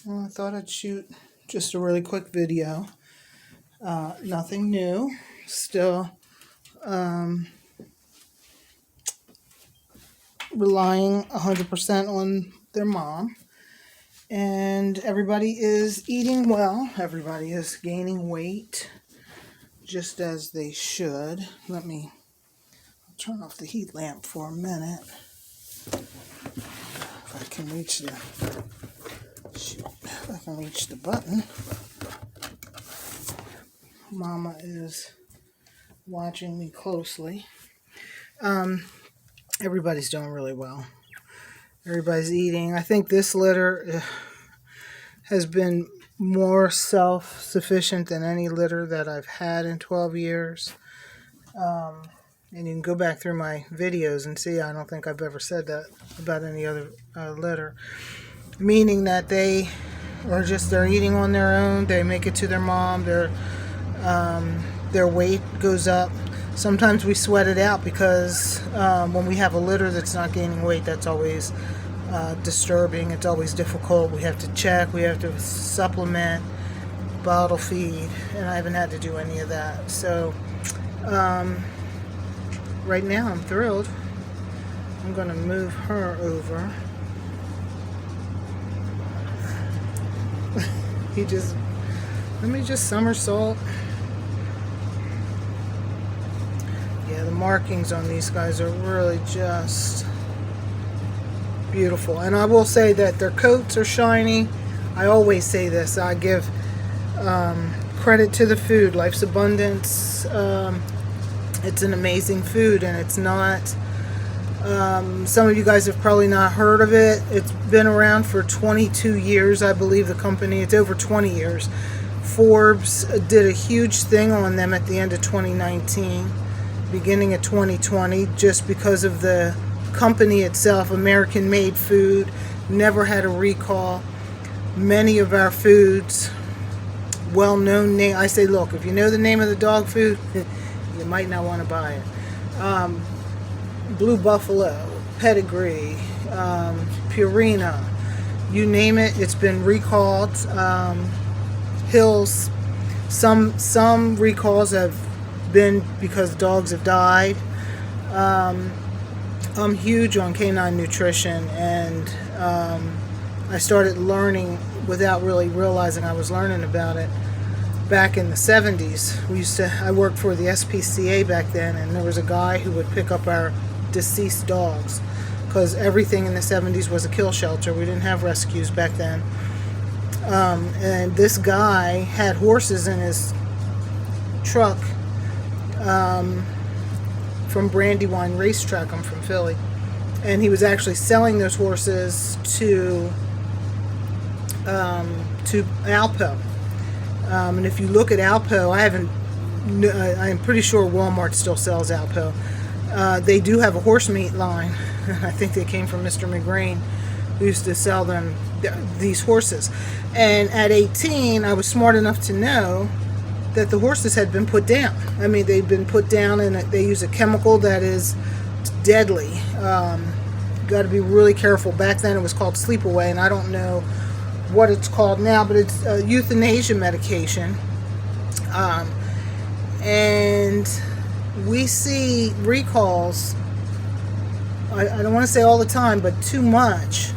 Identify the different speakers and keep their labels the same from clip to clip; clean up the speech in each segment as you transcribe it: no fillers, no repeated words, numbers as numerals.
Speaker 1: Well, I thought I'd shoot just a really quick video. Nothing new. Still relying 100% on their mom. And everybody is eating well. Everybody is gaining weight, just as they should. Let me turn off the heat lamp for a minute. If I can reach the button. Mama is watching me closely. Everybody's doing really well. Everybody's eating. I think this litter has been more self-sufficient than any litter that I've had in 12 years. And you can go back through my videos and see I don't think I've ever said that about any other litter. Meaning that they're eating on their own. They make it to their mom. Their weight goes up. Sometimes we sweat it out because when we have a litter that's not gaining weight, that's always disturbing. It's always difficult. We have to check. We have to supplement, bottle feed, and I haven't had to do any of that. So right now I'm thrilled. I'm going to move her over. Let me just somersault. Yeah, the markings on these guys are really just beautiful. And I will say that their coats are shiny. I always say this. I give credit to the food. Life's Abundance. It's an amazing food, and it's not... some of you guys have probably not heard of it. It's been around for 22 years, I believe, the company. It's over 20 years. Forbes did a huge thing on them at the end of 2019. Beginning of 2020, just because of the company itself. American-made food, never had a recall. Many of our foods, well-known name. I say, look, if you know the name of the dog food, you might not want to buy it. Blue Buffalo, Pedigree, Purina, you name it, it's been recalled. Hills, some recalls have been because dogs have died. I'm huge on canine nutrition, and I started learning without really realizing I was learning about it back in the 70s. I worked for the SPCA back then, and there was a guy who would pick up our deceased dogs because everything in the 70s was a kill shelter. We didn't have rescues back then. And this guy had horses in his truck from Brandywine Racetrack. I'm from Philly, and he was actually selling those horses to Alpo. And if you look at Alpo, I'm pretty sure Walmart still sells Alpo. They do have a horse meat line. I think they came from Mr. McGrain, who used to sell them these horses. And at 18, I was smart enough to know that the horses had been put down. I mean, they've been put down, and they use a chemical that is deadly. Got to be really careful. Back then it was called Sleepaway, and I don't know what it's called now, but it's euthanasia medication. And we see recalls, I don't want to say all the time, but too much,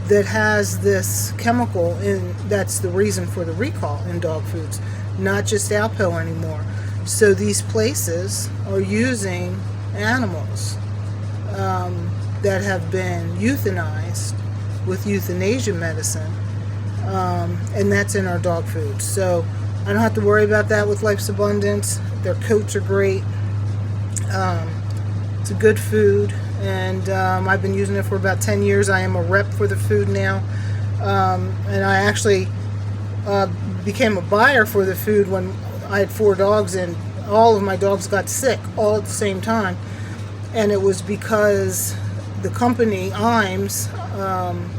Speaker 1: that has this chemical in. That's the reason for the recall in dog foods, not just Alpo anymore. So these places are using animals that have been euthanized with euthanasia medicine, and that's in our dog food. So I don't have to worry about that with Life's Abundance. Their coats are great. It's a good food, and I've been using it for about 10 years. I am a rep for the food now, and I actually became a buyer for the food when I had 4 dogs, and all of my dogs got sick all at the same time. And it was because the company Iams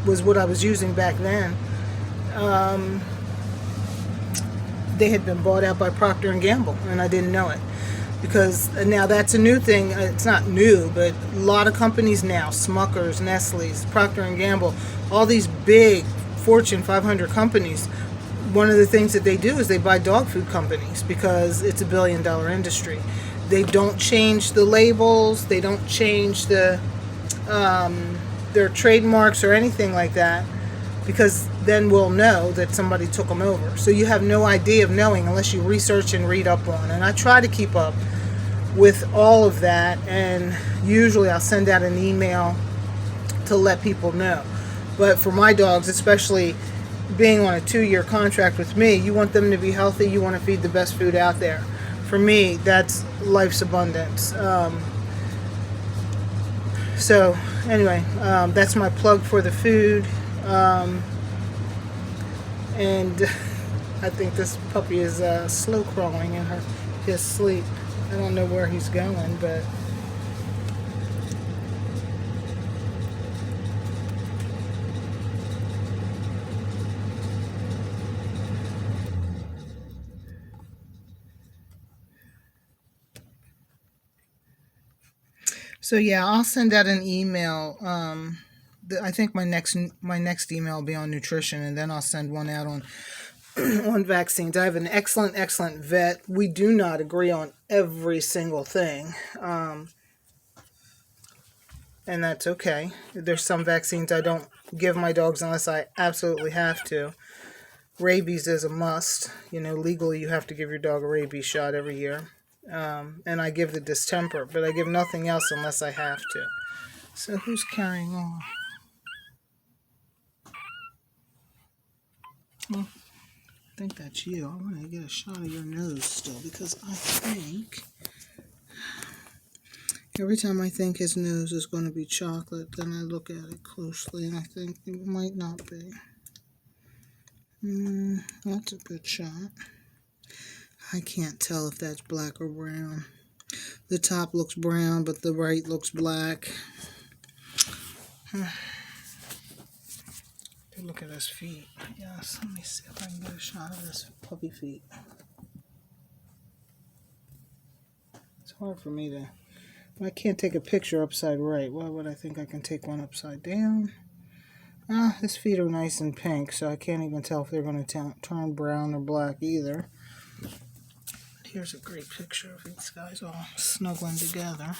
Speaker 1: was what I was using back then. They had been bought out by Procter & Gamble, and I didn't know it. Because now that's a new thing. It's not new, but a lot of companies now, Smuckers, Nestle's, Procter & Gamble, all these big Fortune 500 companies, one of the things that they do is they buy dog food companies because it's a billion-dollar industry. They don't change the labels. They don't change their trademarks or anything like that, because then we'll know that somebody took them over. So you have no idea of knowing unless you research and read up on. And I try to keep up with all of that, and usually I'll send out an email to let people know. But for my dogs, especially being on a 2-year contract with me, you want them to be healthy. You want to feed the best food out there. For me, that's life's abundance. So anyway, that's my plug for the food. And I think this puppy is slow crawling in his sleep. I don't know where he's going, but so yeah, I'll send out an email. I think my next email will be on nutrition, and then I'll send one out on on vaccines. I have an excellent vet. We do not agree on every single thing, and that's okay. There's some vaccines I don't give my dogs unless I absolutely have to. Rabies is a must. Legally you have to give your dog a rabies shot every year. And I give the distemper, but I give nothing else unless I have to. So who's carrying on? Well, I think that's you. I want to get a shot of your nose still, because I think every time I think his nose is going to be chocolate, then I look at it closely and I think it might not be. That's a good shot. I can't tell if that's black or brown. The top looks brown, but the right looks black. Look at his feet. Yes, let me see if I can get a shot of his puppy feet. It's hard for me to... I can't take a picture upside right. Why would I think I can take one upside down? His feet are nice and pink, so I can't even tell if they're going to turn brown or black either. Here's a great picture of these guys all snuggling together.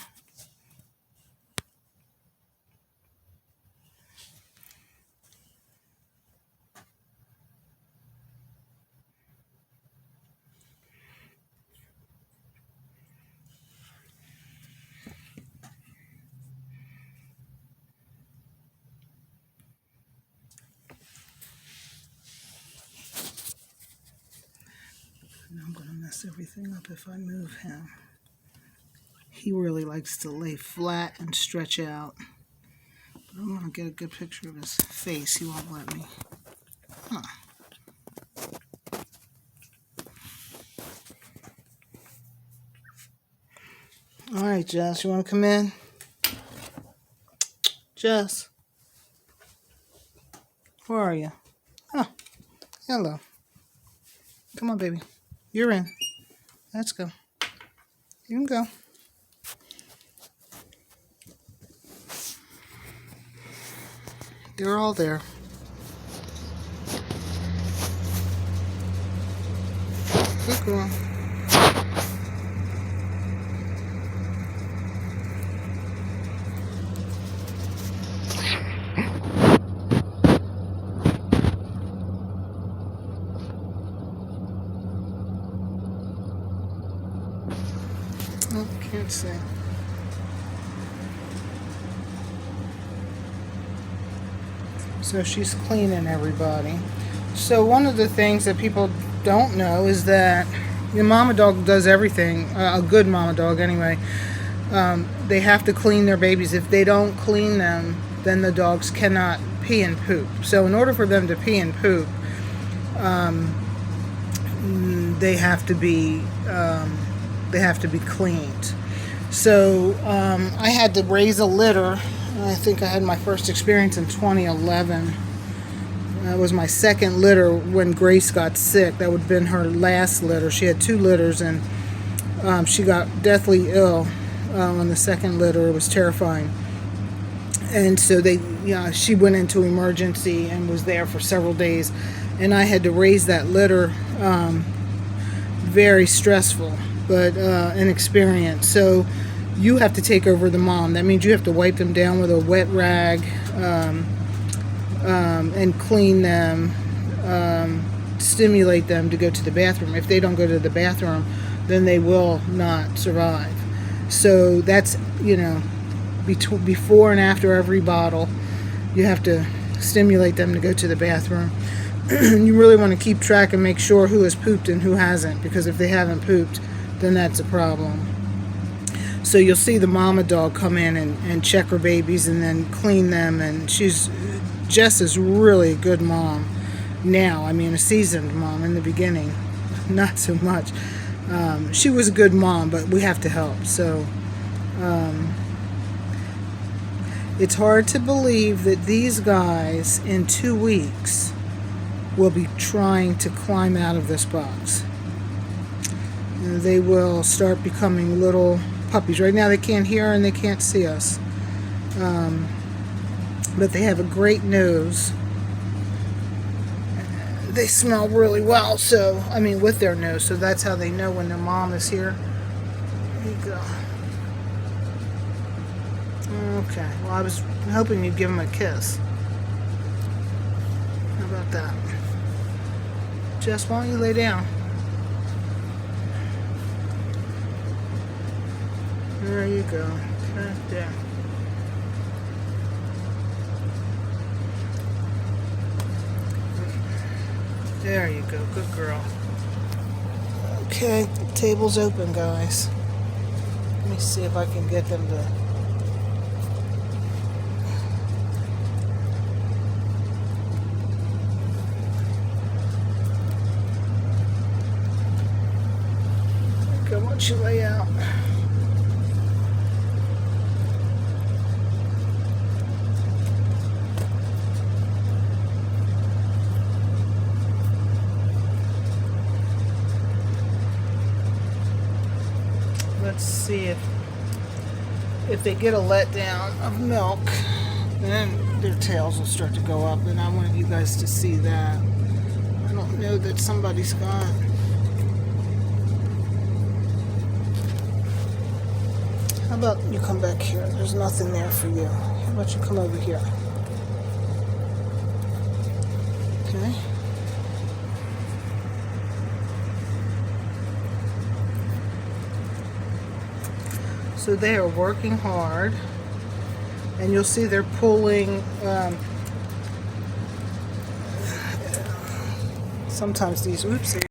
Speaker 1: I'm going to mess everything up if I move him. He really likes to lay flat and stretch out. But I'm going to get a good picture of his face. He won't let me. All right, Jess, you want to come in? Jess, where are you? Oh, hello. Come on, baby. You're in. Let's go. You can go. They're all there. Good girl. Oh, can't see. So she's cleaning everybody. So one of the things that people don't know is that your mama dog does everything, a good mama dog anyway. They have to clean their babies. If they don't clean them, then the dogs cannot pee and poop. So in order for them to pee and poop, they have to be cleaned. So I had to raise a litter. I think I had my first experience in 2011. That was my second litter when Grace got sick. That would have been her last litter. She had 2 litters, and she got deathly ill on the second litter. It was terrifying. And so they, she went into emergency and was there for several days, and I had to raise that litter. Very stressful, but an experience. So you have to take over the mom. That means you have to wipe them down with a wet rag, and clean them, stimulate them to go to the bathroom. If they don't go to the bathroom, then they will not survive. So that's, before and after every bottle, you have to stimulate them to go to the bathroom. You really want to keep track and make sure who has pooped and who hasn't, because if they haven't pooped, then that's a problem. So you'll see the mama dog come in and check her babies and then clean them, and Jess is really a good mom now. I mean, a seasoned mom. In the beginning, not so much. She was a good mom, but we have to help. So it's hard to believe that these guys in 2 weeks will be trying to climb out of this box. They will start becoming little puppies. Right now they can't hear and they can't see us. But they have a great nose. They smell really well, with their nose, so that's how they know when their mom is here. There you go. Okay, well, I was hoping you'd give them a kiss. How about that? Jess, why don't you lay down? There you go. Okay, there. There you go. Good girl. Okay, the table's open, guys. Let me see if I can get them to... Okay, why don't you lay out? Let's see if they get a letdown of milk, then their tails will start to go up, and I want you guys to see that. I don't know that somebody's got... How about you come back here? There's nothing there for you. How about you come over here? Okay. So they are working hard, and you'll see they're pulling, sometimes these,